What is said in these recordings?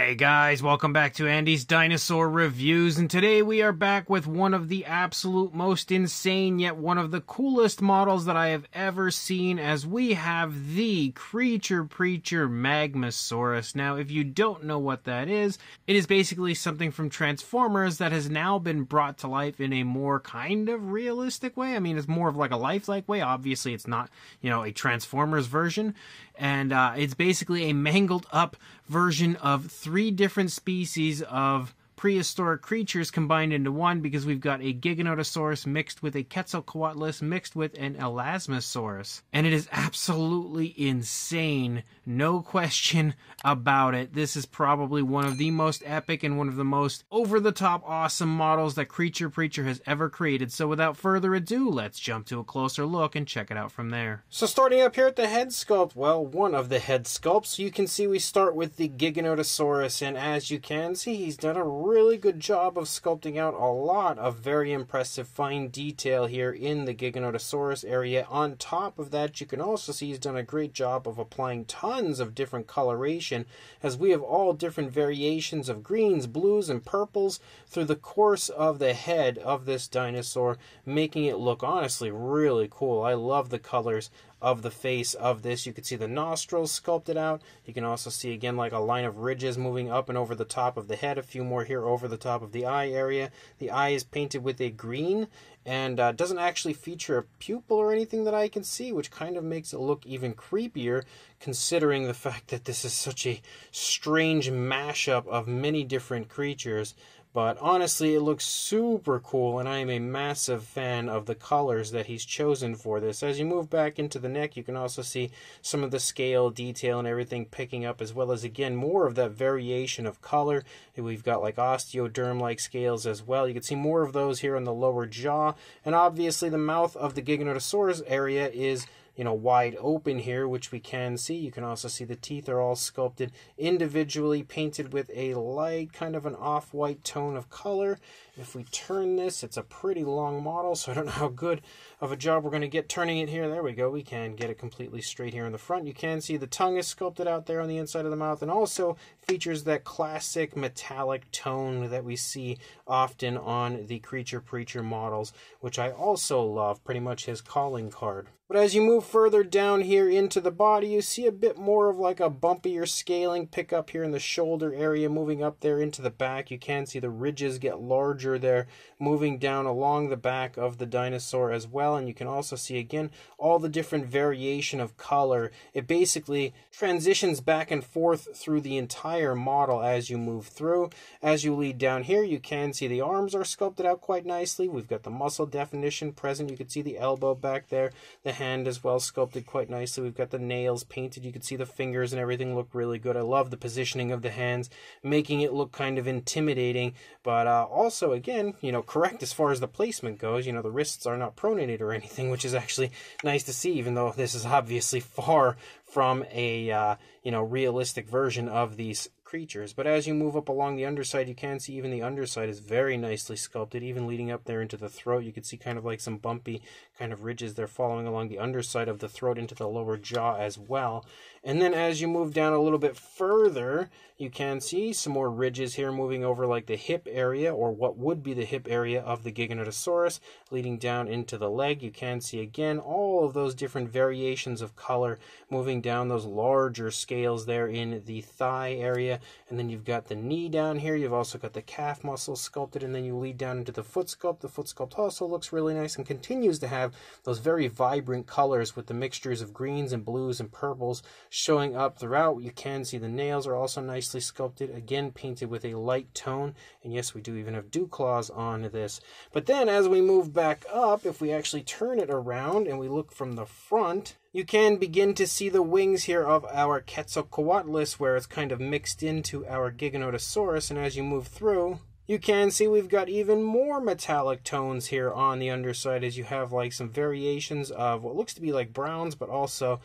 Hey guys, welcome back to Andy's Dinosaur Reviews, and today we are back with one of the absolute most insane yet one of the coolest models that I have ever seen, as we have the Creature Preacher Magmasaurus. Now, if you don't know what that is, it is basically something from Transformers that has now been brought to life in a more kind of realistic way. I mean, it's more of like a lifelike way. Obviously, it's not, a Transformers version, and it's basically a mangled up version of three different species of prehistoric creatures combined into one, because we've got a Giganotosaurus mixed with a Quetzalcoatlus mixed with an Elasmosaurus. And it is absolutely insane. No question about it. This is probably one of the most epic and one of the most over-the-top awesome models that Creature Preacher has ever created. So without further ado, let's jump to a closer look and check it out from there. So starting up here at the head sculpt, well, one of the head sculpts, you can see we start with the Giganotosaurus, and as you can see, he's done a really good job of sculpting out a lot of very impressive fine detail here in the Giganotosaurus area. On top of that, you can also see he's done a great job of applying tons of different coloration, as we have all different variations of greens, blues, and purples through the course of the head of this dinosaur, making it look honestly really cool. I love the colors of the face of this. You can see the nostrils sculpted out. You can also see again like a line of ridges moving up and over the top of the head, a few more here over the top of the eye area. The eye is painted with a green and doesn't actually feature a pupil or anything that I can see, which kind of makes it look even creepier, considering the fact that this is such a strange mashup of many different creatures. But honestly, it looks super cool, and I am a massive fan of the colors that he's chosen for this. As you move back into the neck, you can also see some of the scale, detail, and everything picking up, as well as, again, more of that variation of color. We've got like osteoderm-like scales as well. You can see more of those here on the lower jaw, and obviously the mouth of the Giganotosaurus area is wide open here, which we can see. You can also see the teeth are all sculpted individually, painted with a light, kind of an off-white tone of color. If we turn this, it's a pretty long model, so I don't know how good of a job we're going to get turning it here. There we go. We can get it completely straight here in the front. You can see the tongue is sculpted out there on the inside of the mouth, and also features that classic metallic tone that we see often on the Creature Preacher models, which I also love, pretty much his calling card. But as you move further down here into the body, you see a bit more of like a bumpier scaling pick up here in the shoulder area, moving up there into the back. You can see the ridges get larger there, moving down along the back of the dinosaur as well. And you can also see, again, all the different variation of color. It basically transitions back and forth through the entire model as you move through. As you lead down here, you can see the arms are sculpted out quite nicely. We've got the muscle definition present. You can see the elbow back there. The hand as well sculpted quite nicely. We've got the nails painted. You can see the fingers and everything look really good. I love the positioning of the hands, making it look kind of intimidating, but also, again, correct as far as the placement goes. The wrists are not pronated or anything, which is actually nice to see, even though this is obviously far from a realistic version of these creatures. But as you move up along the underside, you can see even the underside is very nicely sculpted, even leading up there into the throat. You can see kind of like some bumpy kind of ridges there following along the underside of the throat into the lower jaw as well. And then as you move down a little bit further, you can see some more ridges here moving over like the hip area, or what would be the hip area of the Giganotosaurus, leading down into the leg. You can see again all of those different variations of color moving down those larger scales there in the thigh area. And then you've got the knee down here. You've also got the calf muscle sculpted, and then you lead down into the foot sculpt. The foot sculpt also looks really nice and continues to have those very vibrant colors with the mixtures of greens and blues and purples showing up throughout. You can see the nails are also nicely sculpted, again painted with a light tone. And yes, we do even have dew claws on this. But then as we move back up, if we actually turn it around and we look from the front, you can begin to see the wings here of our Quetzalcoatlus, where it's kind of mixed into our Giganotosaurus. And as you move through, You can see we've got even more metallic tones here on the underside, as you have like some variations of what looks to be like browns, but also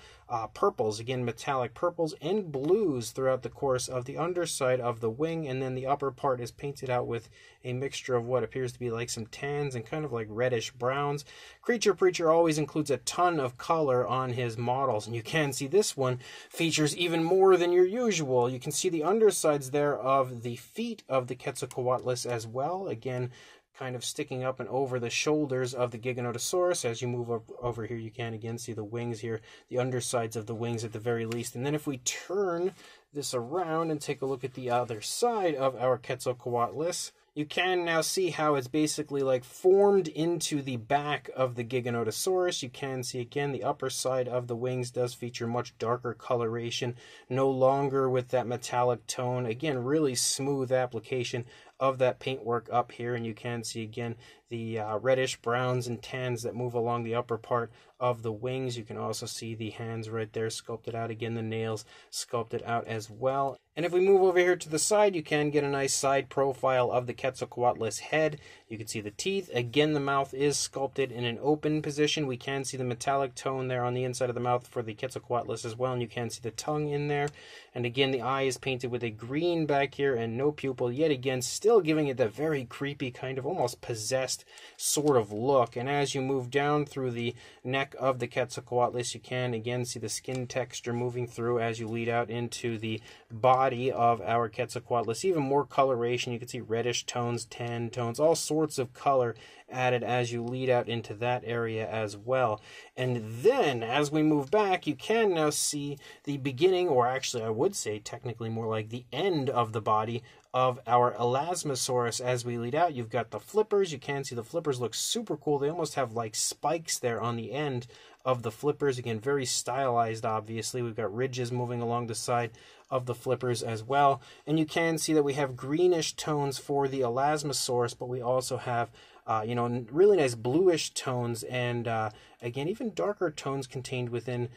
purples, again metallic purples and blues throughout the course of the underside of the wing, and then the upper part is painted out with a mixture of what appears to be like some tans and kind of like reddish browns. Creature Preacher always includes a ton of color on his models, and you can see this one features even more than your usual. You can see the undersides there of the feet of the Quetzalcoatlus as well, again kind of sticking up and over the shoulders of the Giganotosaurus. As you move over here, you can again see the wings here, the undersides of the wings at the very least. And then if we turn this around and take a look at the other side of our Quetzalcoatlus, you can now see how it's basically like formed into the back of the Giganotosaurus. You can see again the upper side of the wings does feature much darker coloration, no longer with that metallic tone. Again, really smooth application of that paintwork up here, and you can see again the reddish browns and tans that move along the upper part of the wings. You can also see the hands right there sculpted out, again the nails sculpted out as well. And if we move over here to the side, you can get a nice side profile of the Quetzalcoatlus head. You can see the teeth. Again, the mouth is sculpted in an open position. We can see the metallic tone there on the inside of the mouth for the Quetzalcoatlus as well, and you can see the tongue in there. And again, the eye is painted with a green back here and no pupil, yet again still giving it that very creepy kind of almost possessed sort of look. And as you move down through the neck of the Quetzalcoatlus, you can again see the skin texture moving through as you lead out into the body of our Quetzalcoatlus. Even more coloration. You can see reddish tones, tan tones, all sorts of color added as you lead out into that area as well. And then as we move back, you can now see the beginning, or actually I would say technically more like the end of the body of our Elasmosaurus. As we lead out, you've got the flippers. You can see the flippers look super cool. They almost have like spikes there on the end of the flippers. Again, very stylized, obviously. We've got ridges moving along the side of the flippers as well. And you can see that we have greenish tones for the Elasmosaurus, but we also have really nice bluish tones, and again, even darker tones contained within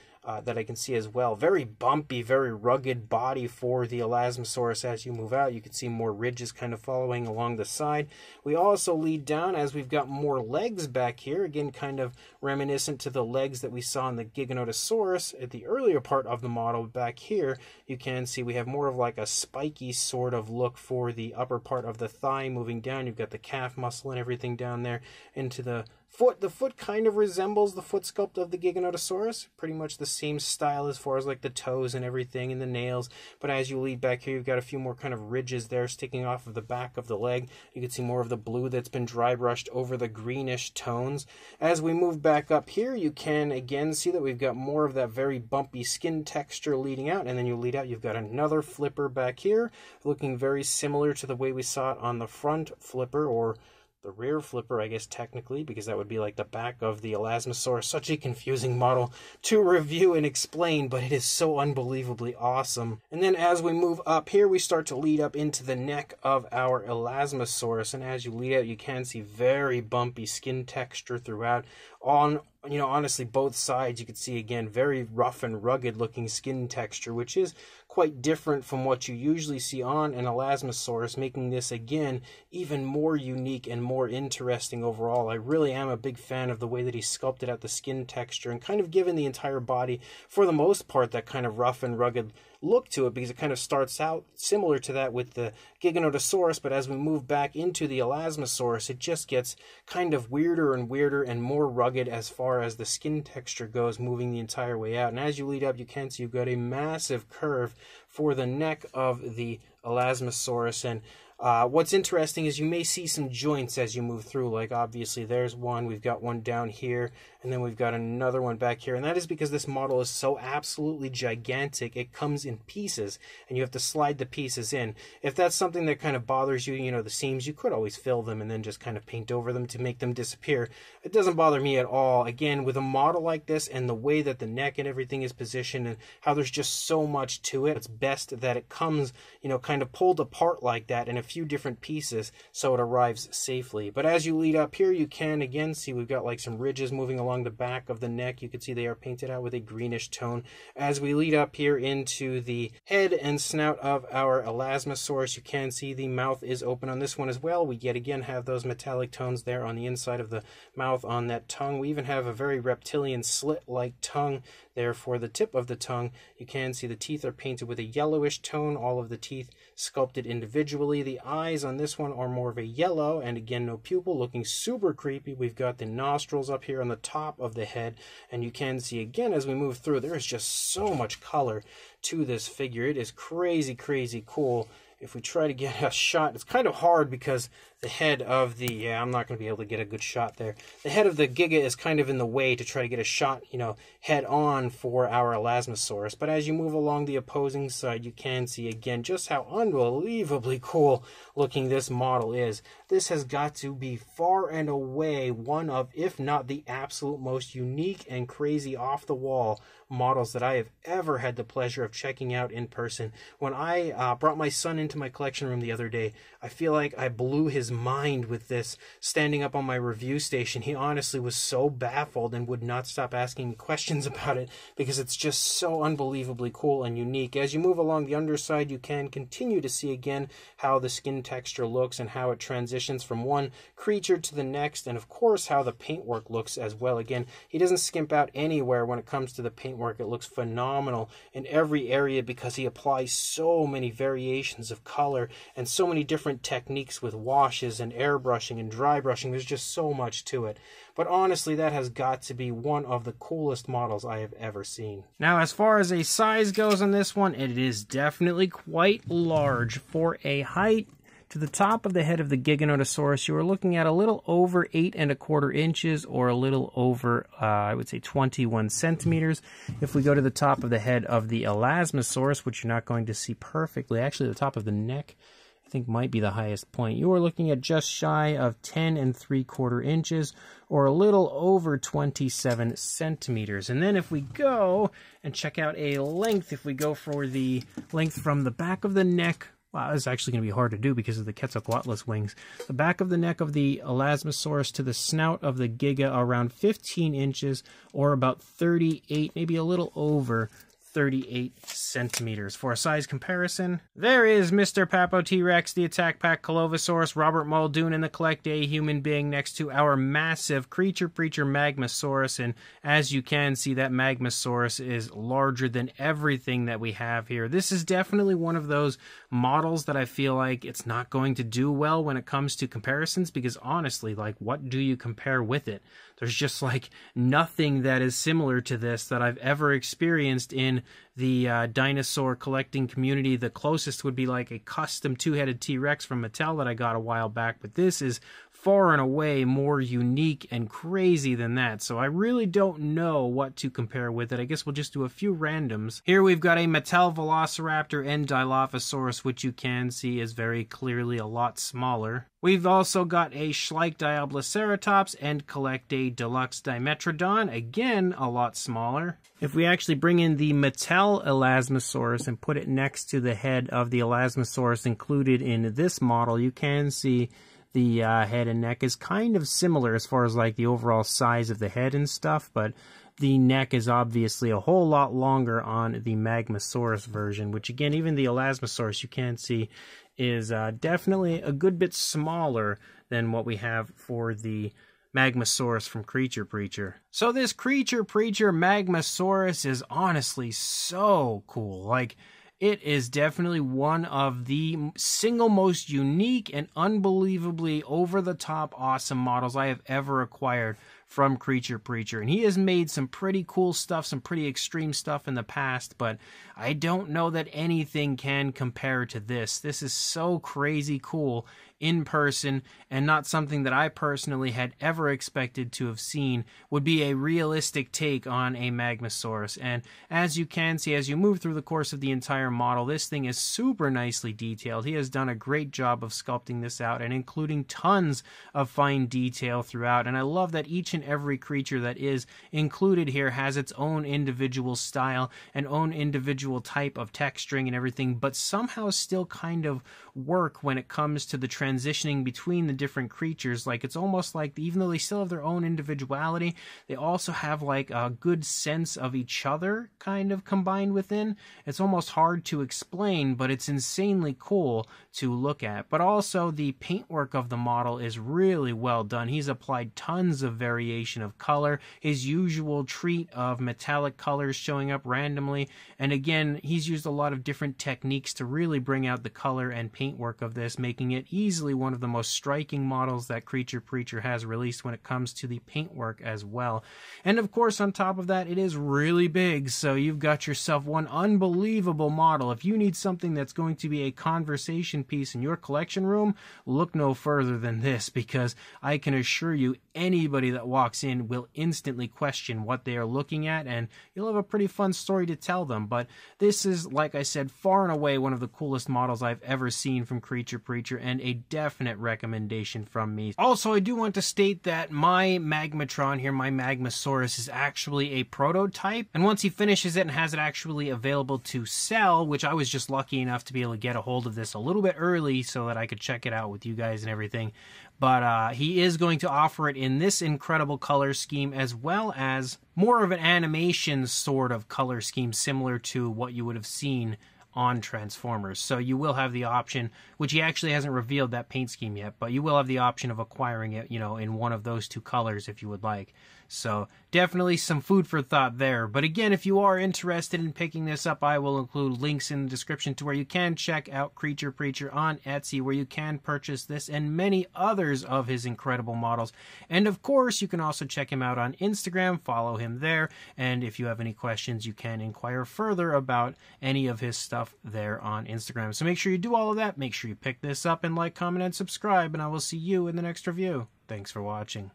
that I can see as well. Very bumpy, very rugged body for the Elasmosaurus. As you move out, you can see more ridges kind of following along the side. We also lead down as we've got more legs back here, again, kind of reminiscent to the legs that we saw in the Giganotosaurus at the earlier part of the model. Back here, you can see we have more of like a spiky sort of look for the upper part of the thigh moving down. You've got the calf muscle and everything down there into the foot. The foot kind of resembles the foot sculpt of the Giganotosaurus, pretty much the same style as far as like the toes and everything and the nails. But as you lead back here, you've got a few more kind of ridges there sticking off of the back of the leg. You can see more of the blue that's been dry brushed over the greenish tones. As we move back up here, you can again see that we've got more of that very bumpy skin texture leading out, and then you lead out, you've got another flipper back here looking very similar to the way we saw it on the front flipper, or the rear flipper, I guess, technically, because that would be like the back of the Elasmosaurus. Such a confusing model to review and explain, but it is so unbelievably awesome. And then as we move up here, we start to lead up into the neck of our Elasmosaurus, and as you lead out, you can see very bumpy skin texture throughout. On honestly, both sides, you can see again very rough and rugged looking skin texture, which is quite different from what you usually see on an Elasmosaurus, making this again even more unique and more interesting overall. I really am a big fan of the way that he sculpted out the skin texture and kind of given the entire body, for the most part, that kind of rough and rugged look to it, because it kind of starts out similar to that with the Giganotosaurus, but as we move back into the Elasmosaurus, it just gets kind of weirder and more rugged as far as the skin texture goes, moving the entire way out. And as you lead up, you can see you've got a massive curve for the neck of the Elasmosaurus. And what's interesting is you may see some joints as you move through. Like obviously there's one, we've got one down here, and then we've got another one back here. And that is because this model is so absolutely gigantic, it comes in pieces, and you have to slide the pieces in. If that's something that kind of bothers you, the seams, you could always fill them and then just kind of paint over them to make them disappear. It doesn't bother me at all. Again, with a model like this and the way that the neck and everything is positioned and how there's just so much to it, it's best that it comes, kind of pulled apart like that, and it few different pieces so it arrives safely. But as you lead up here, you can again see we've got like some ridges moving along the back of the neck. You can see they are painted out with a greenish tone. As we lead up here into the head and snout of our Elasmosaurus, you can see the mouth is open on this one as well. We yet again have those metallic tones there on the inside of the mouth on that tongue. We even have a very reptilian slit-like tongue there for the tip of the tongue. You can see the teeth are painted with a yellowish tone, all of the teeth sculpted individually. The eyes on this one are more of a yellow, and again no pupil, looking super creepy. We've got the nostrils up here on the top of the head, and you can see again as we move through, there is just so much color to this figure. It is crazy, crazy cool. If we try to get a shot, it's kind of hard because the head of the, yeah, I'm not going to be able to get a good shot there. The head of the Giga is kind of in the way to try to get a shot, you know, head on for our Elasmosaurus. But as you move along the opposing side, you can see again just how unbelievably cool looking this model is. This has got to be far and away one of, if not the absolute most unique and crazy off-the-wall models that I have ever had the pleasure of checking out in person. When I brought my son into my collection room the other day, I feel like I blew his mind with this. Standing up on my review station, he honestly was so baffled and would not stop asking me questions about it because it's just so unbelievably cool and unique. As you move along the underside, you can continue to see again how the skin texture looks and how it transitions from one creature to the next, and of course how the paintwork looks as well. Again, he doesn't skimp out anywhere when it comes to the paintwork. It looks phenomenal in every area because he applies so many variations of color and so many different techniques with washes and airbrushing and dry brushing. There's just so much to it. But honestly, that has got to be one of the coolest models I have ever seen. Now, as far as a size goes on this one, it is definitely quite large. For a height to the top of the head of the Giganotosaurus, you are looking at a little over 8¼ inches, or a little over, I would say 21 centimeters. If we go to the top of the head of the Elasmosaurus, which you're not going to see perfectly, actually the top of the neck, I think might be the highest point, you are looking at just shy of 10¾ inches, or a little over 27 centimeters. And then if we go and check out a length, if we go for the length from the back of the neck, wow, this is actually going to be hard to do because of the Quetzalcoatlus wings. The back of the neck of the Elasmosaurus to the snout of the Giga, around 15 inches, or about 38, maybe a little over 38 centimeters. For a size comparison, there is Mr. Papo T-Rex, the Attack Pack Colovosaurus, Robert Muldoon, and the Collect A Human Being next to our massive Creature Preacher Magmasaurus. And as you can see, that Magmasaurus is larger than everything that we have here. This is definitely one of those models that I feel like it's not going to do well when it comes to comparisons, because honestly, like, what do you compare with it? There's just like nothing that is similar to this that I've ever experienced in the dinosaur collecting community. The closest would be like a custom two-headed T-Rex from Mattel that I got a while back, but this is far and away more unique and crazy than that. So I really don't know what to compare with it. I guess we'll just do a few randoms. Here we've got a Mattel Velociraptor and Dilophosaurus, which you can see is very clearly a lot smaller. We've also got a Schleich Diabloceratops and Collect A Deluxe Dimetrodon, again a lot smaller. If we actually bring in the Mattel Elasmosaurus and put it next to the head of the Elasmosaurus included in this model, you can see the head and neck is kind of similar as far as like the overall size of the head and stuff, but the neck is obviously a whole lot longer on the Magmasaurus version, which again, even the Elasmosaurus you can see is definitely a good bit smaller than what we have for the Magmasaurus from Creature Preacher. So this Creature Preacher Magmasaurus is honestly so cool. Like, it is definitely one of the single most unique and unbelievably over-the-top awesome models I have ever acquired from Creature Preacher. And he has made some pretty cool stuff, some pretty extreme stuff in the past, but I don't know that anything can compare to this. This is so crazy cool in person, and not something that I personally had ever expected to have seen, would be a realistic take on a Magmasaurus. And as you can see, as you move through the course of the entire model, this thing is super nicely detailed. He has done a great job of sculpting this out and including tons of fine detail throughout. And I love that each and every creature that is included here has its own individual style and own individual type of texturing and everything, but somehow still kind of work when it comes to the transitioning between the different creatures. Like, it's almost like, even though they still have their own individuality, they also have like a good sense of each other kind of combined within. It's almost hard to explain, but it's insanely cool to look at. But also the paintwork of the model is really well done. He's applied tons of variation of color, his usual treat of metallic colors showing up randomly, and again, he's used a lot of different techniques to really bring out the color and paintwork of this, making it easily one of the most striking models that Creature Preacher has released when it comes to the paintwork as well. And of course, on top of that, it is really big, so you've got yourself one unbelievable model. If you need something that's going to be a conversation piece in your collection room, look no further than this, because I can assure you anybody that walks in will instantly question what they are looking at, and you'll have a pretty fun story to tell them. But this is, like I said, far and away one of the coolest models I've ever seen from Creature Preacher, and a definite recommendation from me. Also, I do want to state that my Magmatron here, my Magmasaurus, is actually a prototype, and once he finishes it and has it actually available to sell, which I was just lucky enough to be able to get a hold of this a little bit early so that I could check it out with you guys and everything, but he is going to offer it in this incredible color scheme, as well as more of an animation sort of color scheme similar to what you would have seen on Transformers. So you will have the option, which he actually hasn't revealed that paint scheme yet, but you will have the option of acquiring it, you know, in one of those two colors if you would like. So definitely some food for thought there. But again, if you are interested in picking this up, I will include links in the description to where you can check out Creature Preacher on Etsy, where you can purchase this and many others of his incredible models. And of course, you can also check him out on Instagram, follow him there, and if you have any questions, you can inquire further about any of his stuff there on Instagram. So make sure you do all of that, make sure you pick this up, and like, comment, and subscribe, and I will see you in the next review. Thanks for watching.